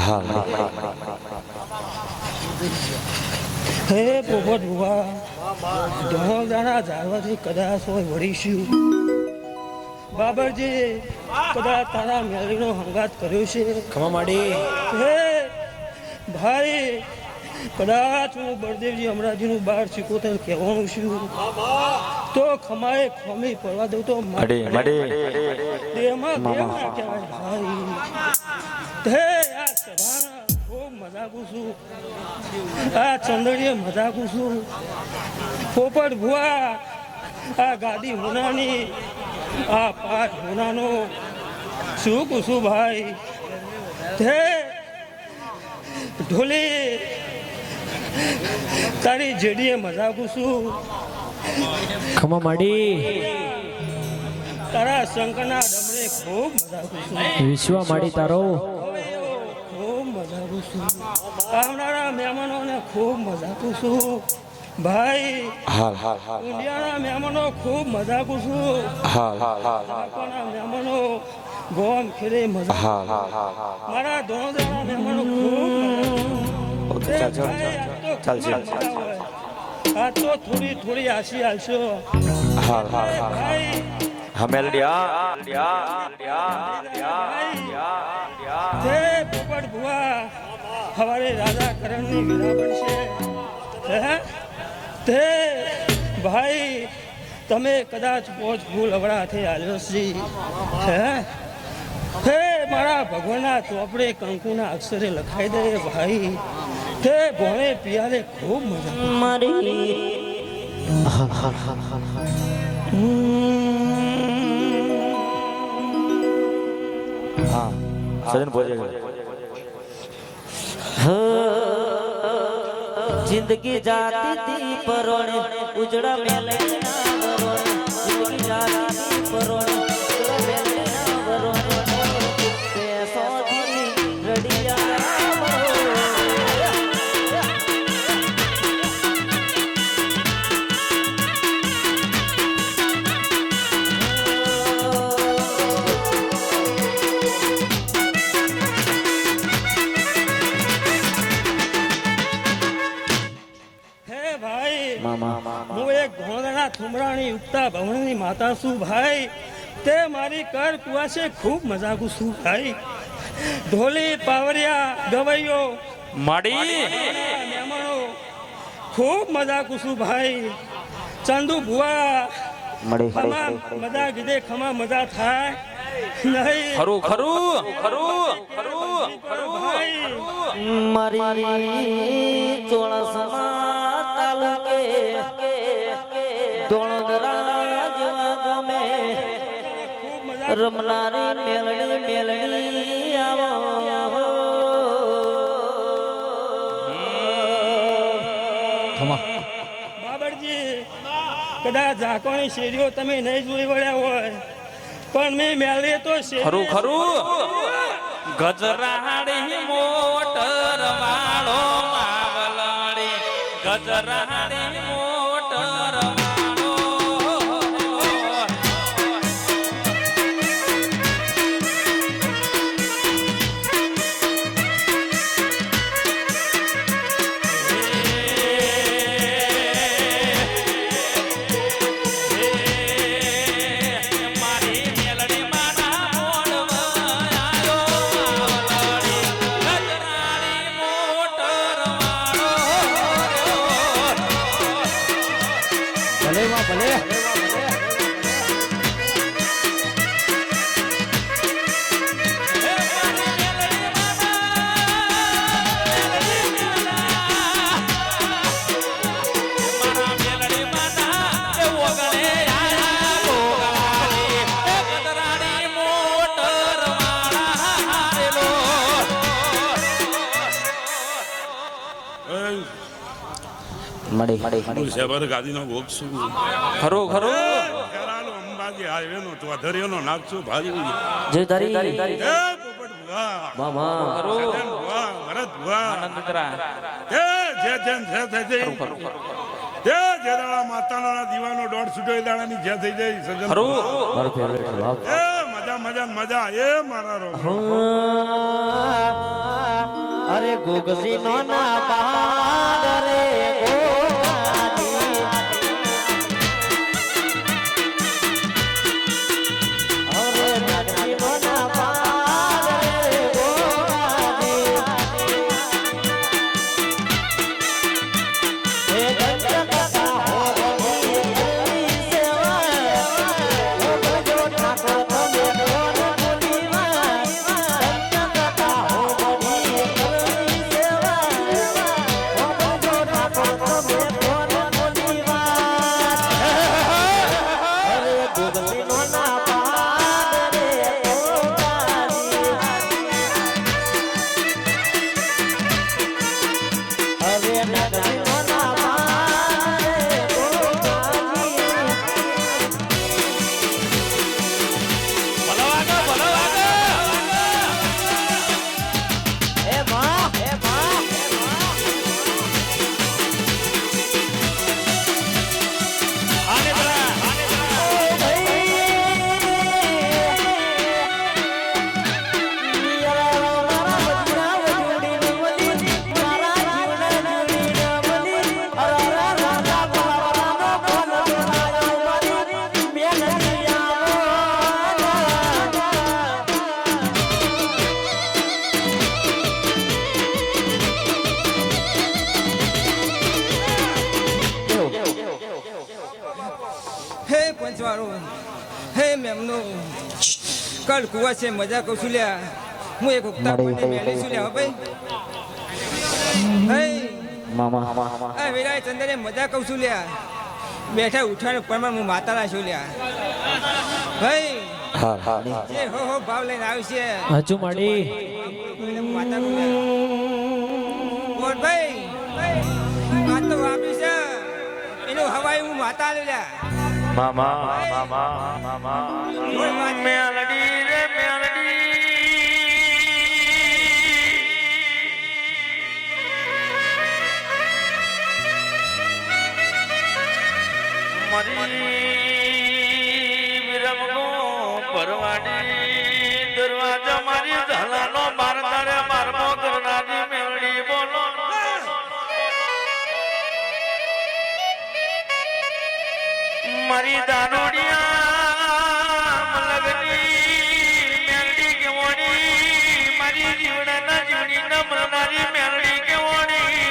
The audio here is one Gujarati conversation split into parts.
હે પોપટ ભુવા ધોળાના ઝાડવાથી કદાચ હોય વળીશું બાબરજી કદાચ તારા મેળીનો હંગાત કર્યો છે ખમા માડી હે ભાઈ કદાચ હું બળદેવજી અમરાજીનું બાર સિકોતેર કહેવાનું છું તો ખમાએ ખમી પડવા દઉં તો દેહમાં દેહ ના કહેવાય ભાઈ હે આ સભાના ખૂબ મજાકું છું આ ચંદડીએ મજાકું છું પોપટ ભુવા આ ગાડી હોનાની આ પાઠ હોનાનો શું કુશું ભાઈ હે ઢોલી તારી જેડીએ મજાકું છું ખમા માડી તારા શંકરના ડમરે ખૂબ મજાકું છું વિશ્વા માડી તારો ખૂબ મજાકું છું આવનારા મહેમાનોને ખૂબ મજાકું છું ભાઈ ઇન્ડિયાના મહેમાનો ખૂબ મજાકું છું આપણા મહેમાનો ગોમ ખેડે મજા મારા ધોળાના મહેમાનો ખૂબ ચાલશે આ તો થોડી થોડી આશી હાલશો પોપટ ભુવા હવારે રાજા કરણની વીરા બનશે તે ભાઈ તમે કદાચ પોચ ફૂલ અવળા હાથે હાલ્યો હે મારા ભગવાનના ચોપડે કંકુના અક્ષરે લખાઈ દે ભાઈ તે ભોણે પિયાલે ખૂબ મજા મારી સજન પહોંચે जिंदगी जाती थी परोने उजड़ा मेले जिंदगी जाती थी परोने उजड़ा मेले पैसों दी रड़िया હું એક ધોળાના થુમરાણી ઉગતા ભવનની માતા છું ભાઈ તે મારી કર કુવાશે ખૂબ મજાકું છું ભાઈ ઢોલી પાવરિયા ગવૈયો માડી મહેમાનો ખૂબ મજાકું છું ભાઈ ચંદુ ભુવા ખમા મજા કીધે ખમા મજા થાય નહીં ખરું ખરું ખરું ખરું ભાઈ મારી ચોળસમા તાલુકે દોણદરા જેવા ગમે રમનારી મેલડી આવો બાબરજી કદાચ ઝાકોની શેરીઓ તમે નહીં જોઈ વળ્યા હોય પણ મેં મેળવી તો ખરું ખરું ગજરાડી મોટર વાળો માવલડી ગજરાડી મોટર ગાદીનો ભોગ છું ખરું ખરું અંબાજી હાઈવે નો ચોધરીઓ નો નાખશું ભારી જય તારી પોપટ ભુવા ભરત ભુવા જે દાડા માતાનો દીવાનો દોઢ છૂટો એ દાડાની જે થઈ જાય સજન મજા મજા ને મજા એ મારા રો અરે ગોગસી નો ના બહાર રે ગોગાજી. અરે ગોગસી નો ના બહાર રે ગોગાજી. હે ગંગા હો ગોગી સેવા હો ગજો ઠાકોર તમે કોણ બોલીવા. ગંગા હો ગોગી સેવા હો ગજો ઠાકોર તમે કોણ બોલીવા. અરે ગોગસી નો ના બહાર રે ગોગાજી. હવે નગરી નો ના બહાર રે ગોગાજી. ભલો વાગો, ભલો વાગો. હે માં હે માં હે માં. આને જરા, આને જરા. હે પંચવાળો હે મેમનો કલ કુવા છે મજા કહું છું લ્યા હું એક ઉગતા પાણી મેલી છું લ્યા હો ભાઈ હે આ વિરાય ચંદને મજા કહું છું લ્યા બેઠા ઉઠાણ પરમાર હું માતાના છું લ્યા ભાઈ જે હો ભાવ લઈને આવ્યું છે હજુ માડી માતા બોલ ભાઈ આ તો વાપી છે એનું હવાઈ હું માતા લ્યા બોલ માતા. મેલડી રે મેલડી. મારી વિરમનો પરવાડી દરવાજા મારી ઝાલાનો મારતારે મારમો કરનારી મેલડી બોલો. મારી દારૂડિયા મલગની મેલડી કેવોની મારી જીવડાના જીવડીના મરનારી મેલડી કેવોની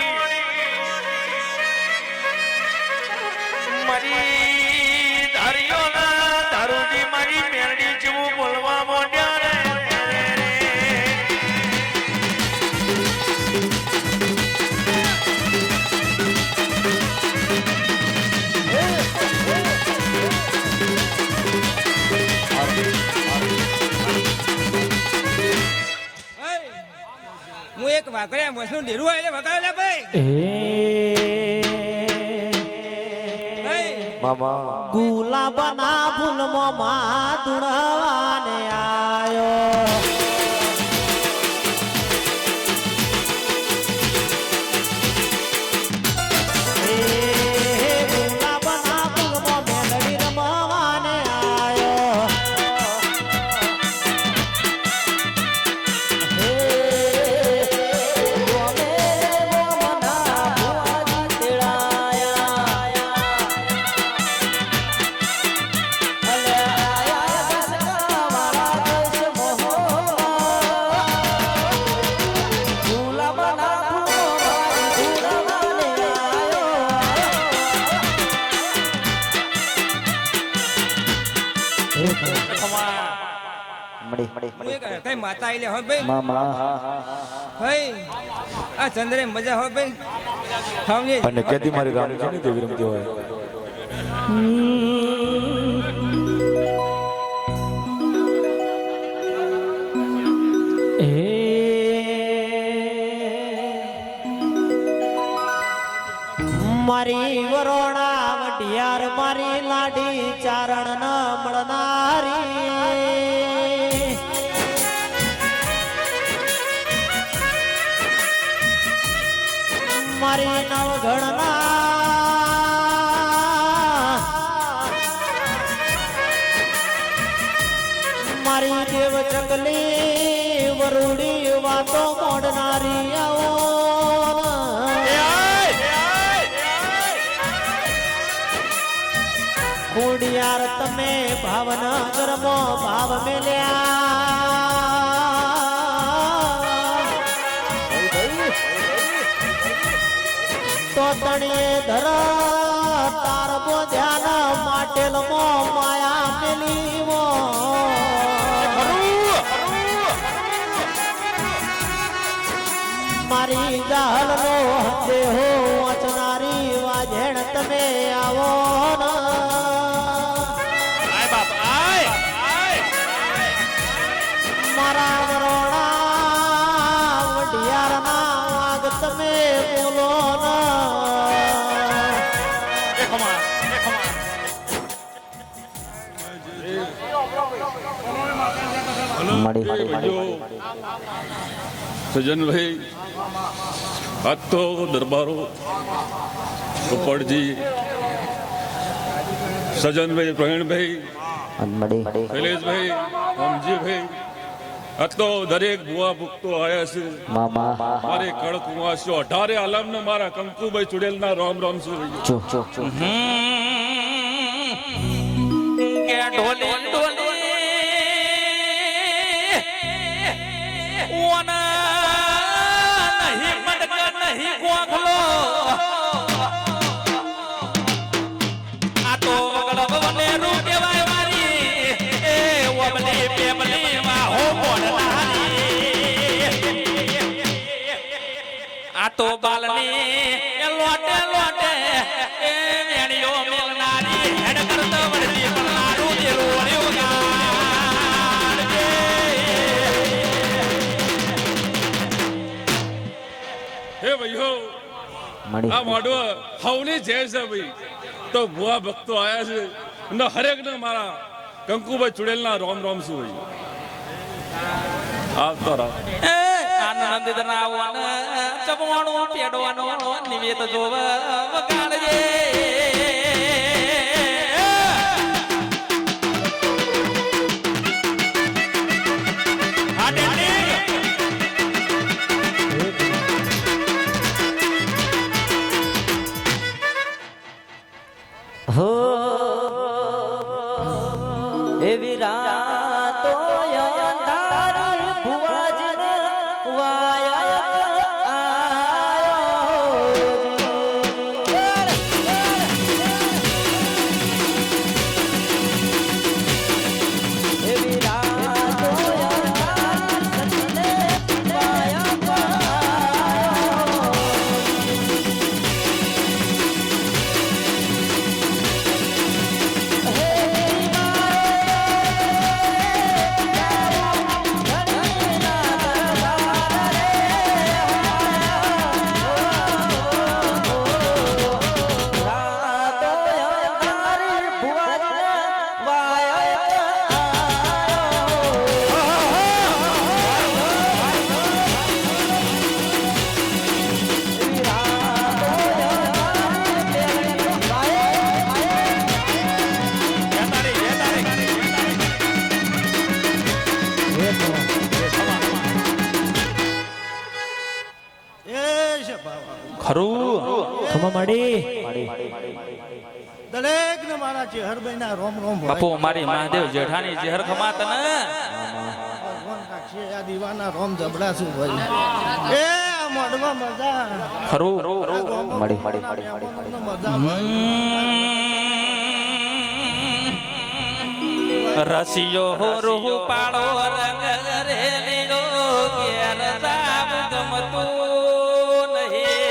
મારી ધારીઓના દારૂડી મારી મેલડી જેવું બોલવા મોડ્યા રે. હું એક વાઘડ્યા મસનું ડેરું એટલે વગાડ્યો લે ભાઈ ગુલાબના ફૂલમાં માતુડવાને આયો. ગુલાબના ફૂલમાં મેલડી રમવાને આયો. હું એક કઈ માતા આઈ લે હો ભાઈ ભાઈ આ ચંદ્રે મજા હો ભાઈ સમજે અને કેદી મારી રાણી છે ને તે વિરમતી હોય મારી વરોણા વઢિયાર મારી લાડી ચારણ ન મળનારી મારી નવઘણના મારી ચકલી વરુડી વાતો મોડનારી આવો કુડિયાર તમે ભાવનગરમાં ભાવ મેલ્યા તો તણીએ ધર તાર બોધ્યાના માટેલમાં માયા મેલી મારી જાહલ નો દેહો વાંચનારી વાજેણ તમે આવો મારા વરોણા વઢિયારના વાગ તમે બોલો સજનભાઈ આજ તો દરબારો પોપટજી સજનભાઈ પ્રવીણભાઈ શૈલેષભાઈ રામજીભાઈ આજ તો દરેક ભુવા ભૂખતો આવ્યા છે મારે કડકુવાસીઓ 18 આલમને મારા કંકુભાઈ ચુડેલના રામ રામ છે કે ઢોલી ઢોલી ઓના નહીં મડક નહીં ગોખલો આ તો વગડ વને રૂ કેવાય વારી એ ઓબલી પેબલી માં હો મોડનારી આ તો બાલની એ લોટે લોટે એ વેણીઓ મેલનારી હેડ કરતો વળતી પણ લાડુ દેલું વળ્યું હે ભાઈઓ આ માડો હવની જય છે ભાઈ તો ભુવા ભક્તો આયા છે ને હરેક ને મારા કંકુભાઈ ચુડેલના રોમ રોમ શું ભાઈ આવતો રાવ આનંદ દનાવન ચપવાણું પેડવાનો નિવેદ જોવ વગાડજે હો એવી રાતો અંધારી ભુવાજીને એવી રાતો ખરું ખમા માડી દરેક ને મારા ચેહરભાઈ ના રોમ રોમ બાપુ મારી મહાદેવ જેઠાની જેહર ખમાત ને આ દીવાના રોમ જબડા શું ભાઈ એ મોઢમાં મજા ખરું રસિયો રૂહ પાડો રંગ રેલીઓ ઘેર જાવ ગમતું નહીં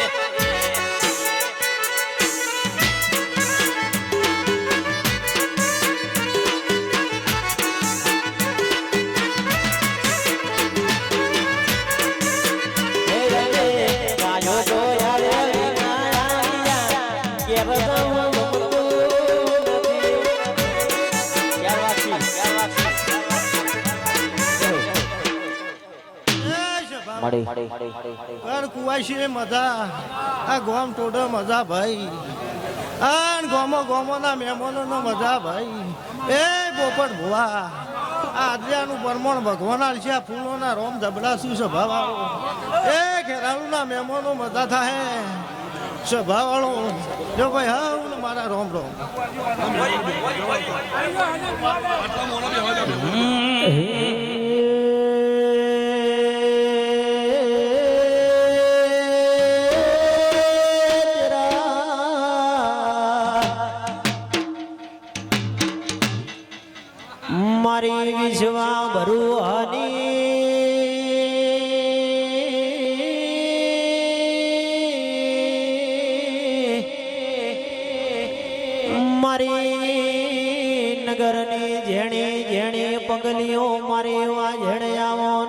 કુવાશી મજા આ ગોમ ટોડો મજા ભાઈ આ ગોમો ગોમો ના મહેમાનો નો મજા ભાઈ એ પોપટ ભુવા આ અદ્રિયાનું પરમણ ભગવાન છે, આ ફૂલોના રોમ ધબડા શું સ્વભાવ એ ખેરાલુના મહેમાનો મજા થાય સ્વભાવ વાળો જો ભાઈ હા મારા રોમ રોમ મારી વિશ્વા ભરુહાની મારી નગરની જેણી જેણી પગલીઓ મારી વાજણ્યાઓ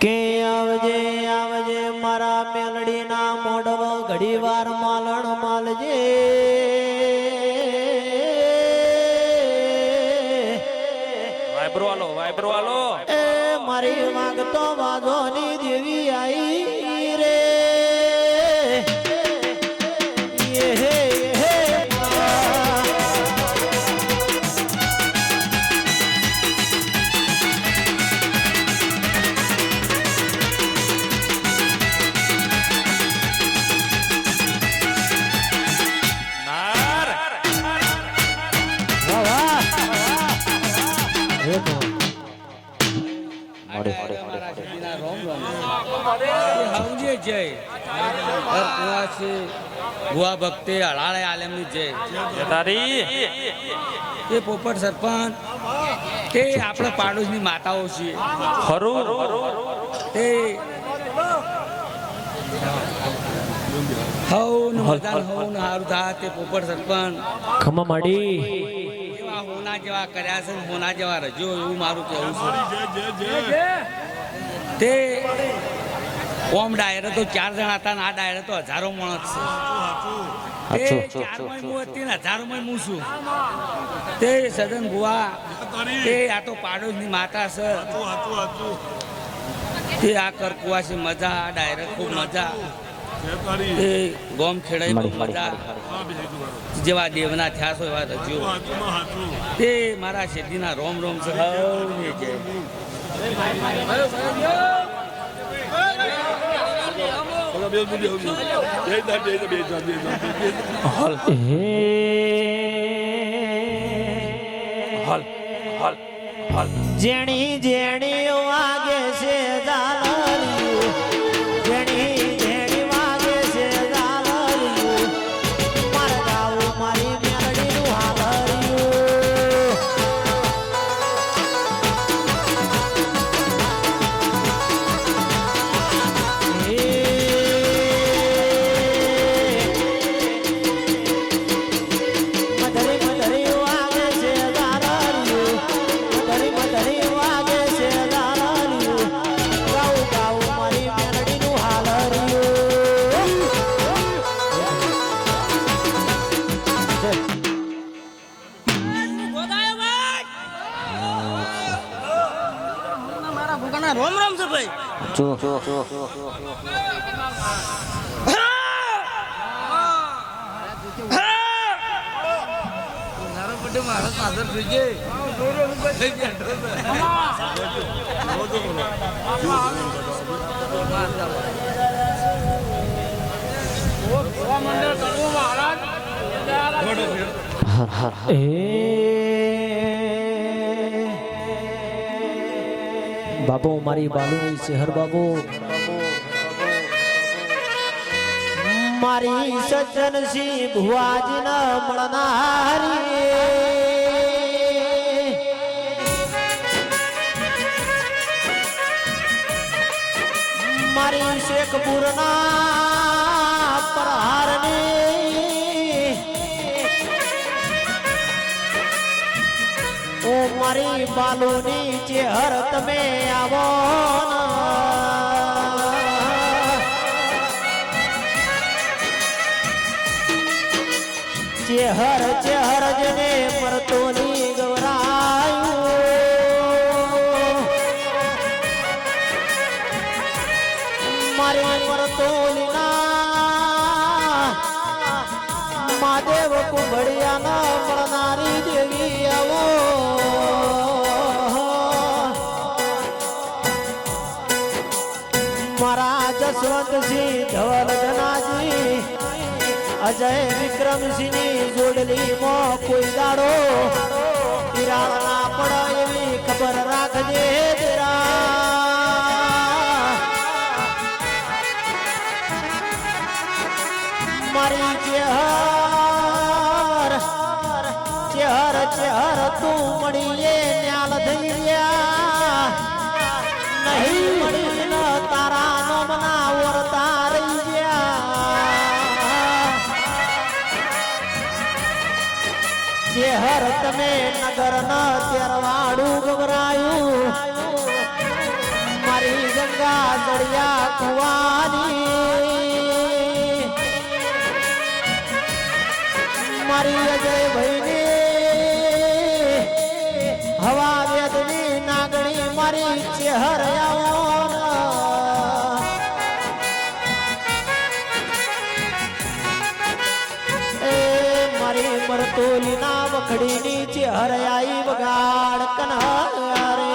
કે આવજે આવજે મારા મેલડીના મોડવ ઘડી વાર માલણ માલજે વાઇબ્રો આલો એ મારી વાગતો વાદોની દેવી આઈ રે નાર ભુવા ભક્તિ હળાળે આલમની જય તારી એ પોપટ સરપંચ તે આપણે પાડોશની માતાઓ છીએ ખરું તે હવન મજાન હવન હારું થા તે પોપટ સરપંચ ખમા માડી એવા હોના જેવા કર્યા છે હોના જેવા રજો એવું મારું કહેવું છે તે ઓમ ડાયરે તો 4 જણા હતા ને આ ડાયરે તો હજારો માણસ છે તે 4માં હું હતી ને 1000માં હું છું તે સદન ભુવા તે આ તો પાડોશની માતા છે તે આ કરકુવા છે મજા આ ડાયરે ખૂબ મજા તે ગોમ ખેડાઈ બહુ મજા જેવા દેવના થયા છો એવા રજ્યો તે મારા શેઠીના રોમ રોમ છે હવને જય જેણી જેણી વાગે છે દાલરિયું જેણી જેણી વાગે છે દાલરિયું મારા ગાવું મારી મેલડીનું હાલરિયું મધરી મધરી વાગે છે દાલરિયું મધરી મધરી વાગે છે દાલરિયું ગાઉ ગાઉ મારી મેલડીનું હાલરિયું મારા ભૂકાના રોમ રોમ છે ભાઈ બાબુ મારી બાલુની શહેર બાબુ મારી સજ્જન સિંહ ભુવાજીન મળનારી મારી શેખપુરના પ્રહારની ઓ મારી બાલુની ચેહર તમે આવો ચેહર ચેહર જને પરતોની ગવરાયું મારી પરતોલીના મહાદેવ કુંભળિયાના મળનારી દેવી આવો મારા જસવંતસિંહ ધવલ ધનાજી અજય વિક્રમસિંહની જોડલી માં કોઈ દાડો તિરાડ ના પડે એવી ખબર રાખજે મારી ચેહર ચેહર ચેહર તું મળીએ ન્યાલ થઈ રહ્યા નહીં મળી ન તારા નોમના વરતા રહી ગયા ચેહર તમે નગર ન તેરવાડું ગવરાયું મારી ગંગા જડિયા કુવાની મારી અજય ભાઈની હવા વેદની નાગણી મારી ચેહર એ મારી મરતોલી ના વખડીની ચેહર આઈ વગાડ કન્હૈયા રે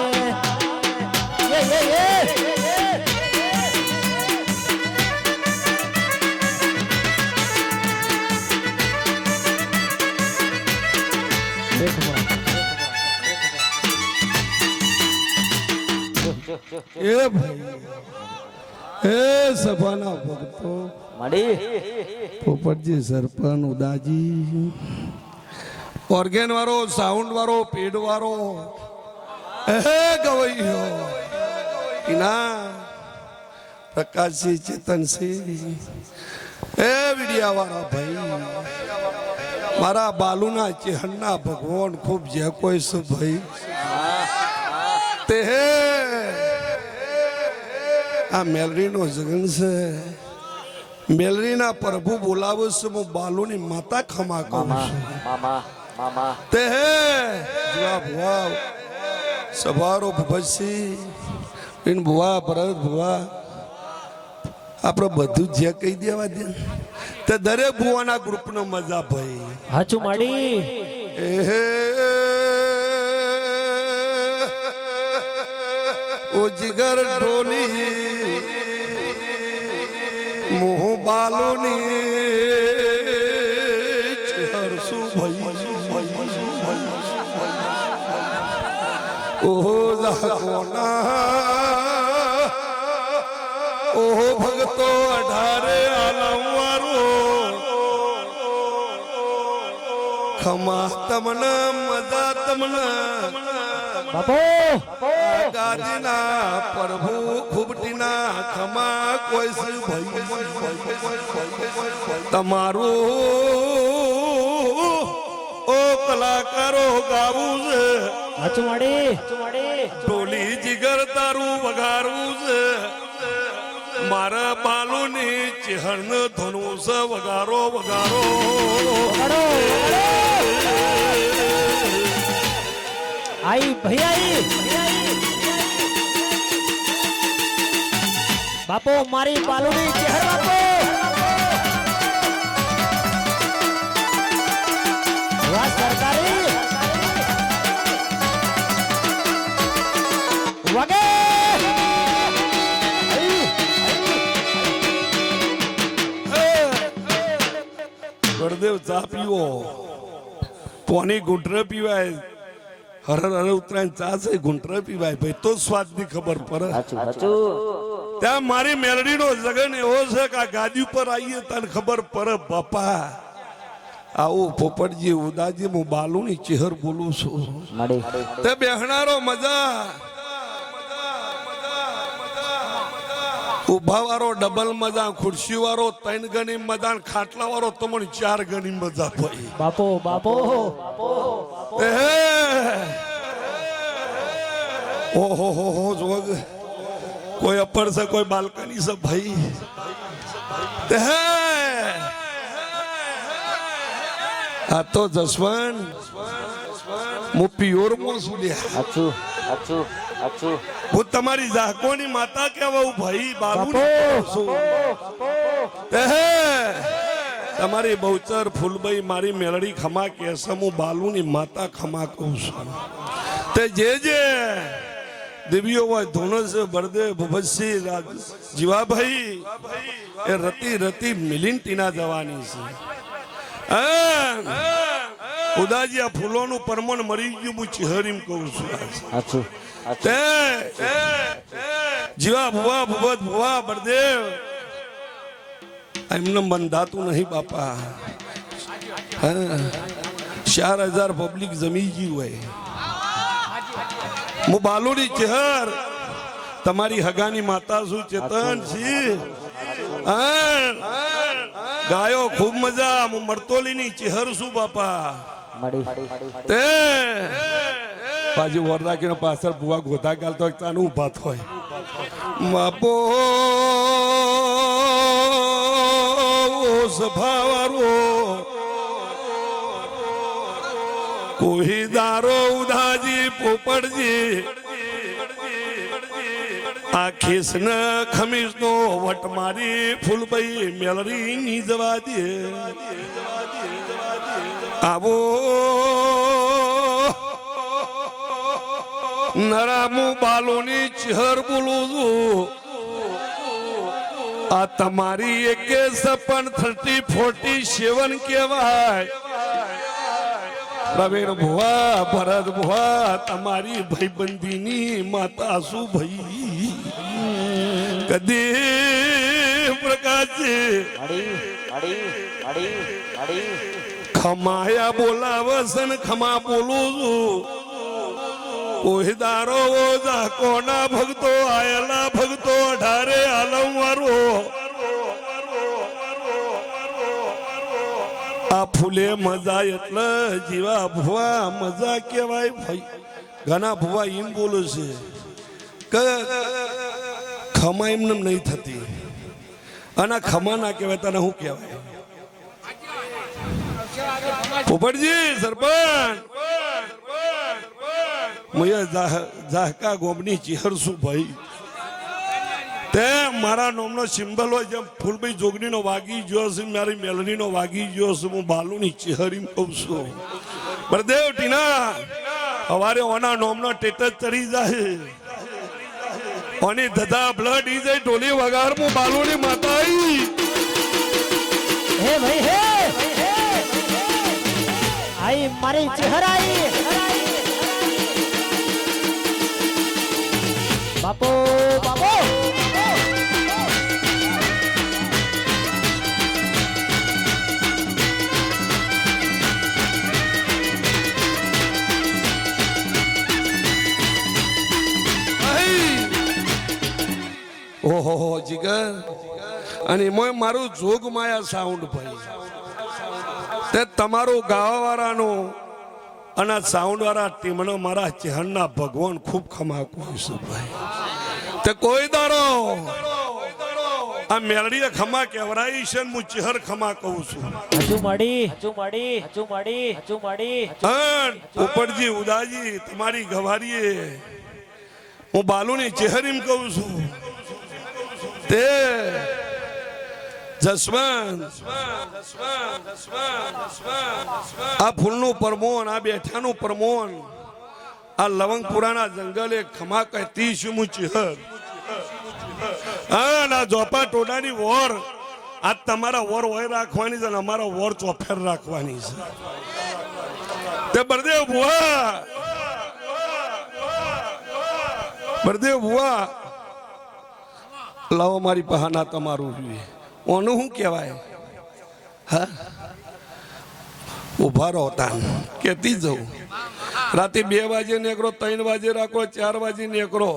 એ ભાઈ એ સભાના ભક્તો પોપટજી સરપંચ ઉદાજી ઓર્ગેન વાળો સાઉન્ડ વાળો પેડ વાળો એ ગવૈયો ઇના પ્રકાશજી ચેતનસિંહ એ વિડિયા વાળા ભાઈ મારા બાલુના ચેહરના ભગવાન ખૂબ જે કોઈ છે ભાઈ તે આ મેલરીનો જગન છે મેલરીના પ્રભુ બોલાવે છે હું બાલુની માતા ખમા કરું છું તે જવાબ વાવ સભારો ભગતસિંહ ઇન ભુવા ભરત ભુવા આપણે બધું જે કહી દેવા દે તે દરેક ભુવાના ગ્રુપનો મજા ભાઈ હાચું માડી ઓ જીગર ઢોલી મોહ બાલુની હરસુ ભાઈ ઓહો જાકોના ઓહો ભગતો 18 આલમવારો ખમા તમને મજા તમને બાપો ગાદીના પ્રભુ ખૂબટીના ખમા કોઈ છે ભાઈ તમારું ઓ કલાકારો ગાવું છે હાચું માડી ઢોલી જીગર તારું વગાડવું છે મારા બાલુની ચેહન ધનું છે વગારો વગારો આઈ ભૈયા બાપો મારી બાલુની ચહેર બાપો વાહ સરકારી વગે ગણદેવ ચા પીવો પોની ગુંટરે પીવાય હર હર ઉતરાયણ ચા છે ગુંટરે પીવાય ભાઈ તો સ્વાદ ની ખબર પડે ત્યાં મારી મેલડીનો જગન એવો છે કે આ ગાદી ઉપર આવીએ તને ખબર પડે બાપા આવું પોપટજી ઉદાજી હું બાલુની ચહેર બોલું છું તે બેહનારો મજા ઉભા વાળો ડબલ મજા ખુરશી વાળો 3 ગણી મજા ખાટલા વાળો તમને 4 ગણી મજા ભાઈ બાપો બાપો ઓહો હો જોગ કોઈ અપર છે કોઈ બાલ્કની છે ભાઈ આ તો જસવંત હું પ્યોર માં છું હું તમારી ઝાકોની માતા કહેવાઉં ભાઈ બાબુ તમારી બહુચર ફૂલબાઈ મારી મેલડી ખમા કહેશે હું બાલુની માતા ખમા કહું છું તે જે દેવીઓ હોય ધોણસ બળદેવ ભભતસિંહ જીવાભાઈ એ રતી રતી મિલિંટીના જવાની છે ઉદાજી આ ફૂલોનું પરમણ મરી ગયું હું ચહેરીમ કહું છું તે જીવા ભુવા ભૂપત ભુવા બળદેવ એમને બંધાતું નહીં બાપા 4000 પબ્લિક જમી ગયું હોય હું બાલુડી ચહેર તમારી હગાની માતા શું ચેતન છી ગાયો ખૂબ મજા હું મરતોલીની ચહેર શું બાપા તે પાછી વર રાખીને પાછળ ભુવા ગોધા ગાલતો તાનું ઉભા થાય બાપો સભાવારો કોઈ દારો ઉધાજી પોપડજી આ ખીસન ખમીસ નો વટ મારી ફૂલબાઈ મેલરી ની જવા દે આવો નરામુ બાલોની ચહેર બોલું છું આ તમારી એકે સપન 30-47 કહેવાય પ્રવીણ ભુવા ભરત ભુવા તમારી ભાઈબંધીની માતા શું ભાઈ કદી પ્રકાશે ખમાયા બોલાવસન ખમા બોલું છું કોઈ દારો ઓઝા કોના ભગતો આયેલા ભગતો 18 આલમ વારો આ ફૂલે મજા એટલે જીવા ભુવા મજા કેવાય ભાઈ ઘણા ભુવા એમ બોલે છે કે ખમા એમને નહીં થતી અને ખમા ના કહેવાય તને શું કહેવાય પોપટજી સરપંચ જાહકા ગોમની ચહેર શું ભાઈ તે મારા નામનો સિમ્બલ હોય જેમ ફૂલભાઈ જોગણીનો વાગી ગયો છે મારી મેલડીનો વાગી ગયો છે હું બાલુની ચહેરી કહું છું બળદેવ ટીના સવારે ઓના નામનો ટેટસ ચડી જાય ઓની ધધા બ્લડ ઈ જાય ટોલી વગાર હું બાલુની માતા આવી હે ભાઈ હે આઈ મારી ચહેરા આઈ બાપો બાપો ઓહો જીગર અને એમાં મારું જોગ માયા સાઉન્ડ ભાઈ તે તમારું ગાવા વાળાનું અને સાઉન્ડ વાળા ટીમનો મારા ચહેરના ભગવાન ખૂબ ખમા કહું છું ભાઈ તે કોઈ દારો આ મેલડીએ ખમા કહેવરાઈ છે હું ચહેર ખમા કહું છું હજુ મડી પોપટજી ઉદાજી તમારી ગવારીએ હું બાલુની ચહેરીમ કહું છું તે જસવંત આ ફૂલનું પરમોન આ બેઠાનું પરમોન આ લવંગપુરાના જંગલે ખમા કહેતી છું હું ચહેર ના જોપા ટોડાની વોર આ તમારા વોર હોય રાખવાની છે અને અમારા વોર ચોફેર રાખવાની છે તે બળદેવ ભુવા લાવો મારી પહાના તમારું ઓનું શું કહેવાય હા ઉભા રહો તાન કેતી જવું રાતે 2 વાગે નીકળો 3 વાગે રાખો 4 વાગે નીકળો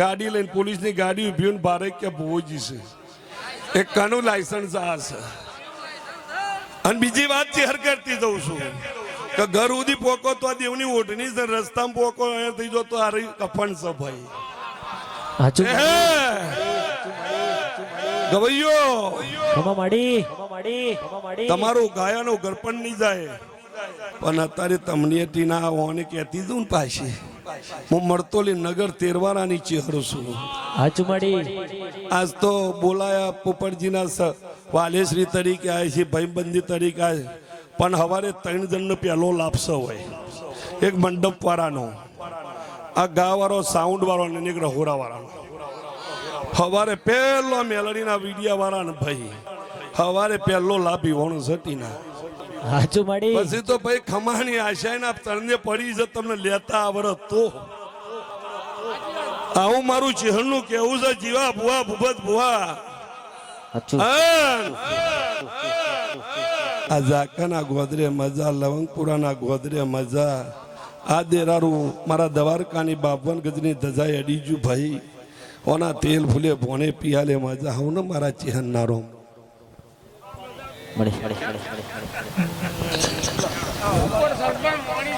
ગાડી લઈને પોલીસની ગાડી ઉભી ને ભારે કે ભોજી છે એક કાનું લાયસન્સ આ છે અને બીજી વાત ચેહર કરતી જઉં છું કે ઘર સુધી પોકો તો આ દેવની ઓઢણી છે રસ્તામાં પોકો અહીંયા થઈ જો તો આ કફન છે ભાઈ ગવૈયો તમારું ગાયાનું ગરપણ નહીં જાય પણ અત્યારે તમને ટીના ઓને કહેતી દઉં ને પાછી હું મરતોલી નગર તેરવારાની ચહેરો છું આજ તો બોલાયા પોપટજીના વાલેશ્રી તરીકે આવે છે ભાઈબંધી તરીકે આવે પણ સવારે 3 જણનો પહેલો લાપસો હોય એક મંડપ વાળાનો આ ગાવાળો સાઉન્ડ વાળો અને એક રહોરા વાળાનો સવારે પહેલો મેલડીના વિડિયા વાળા ને ભાઈ સવારે પહેલો લાભ ઈવોણો સટીના હાચું મળી પછી તો ભાઈ ખમાની આશા ના તરને પડી જ તમને લેતા આવડત તો આવું મારું ચહેરનું કેવું છે જીવા ભુવા ભૂપત ભુવા આ ઝાકાના ગોદરે મજા લવંગપુરાના ગોદરે મજા આ દેરારું મારા દ્વારકાની 52 ગજની ધજાઈ અડીજુ ભાઈ ઓના તેલ ફૂલે ભોણે પિયાલે મજા હું ને મારા ચહેર નારો મળી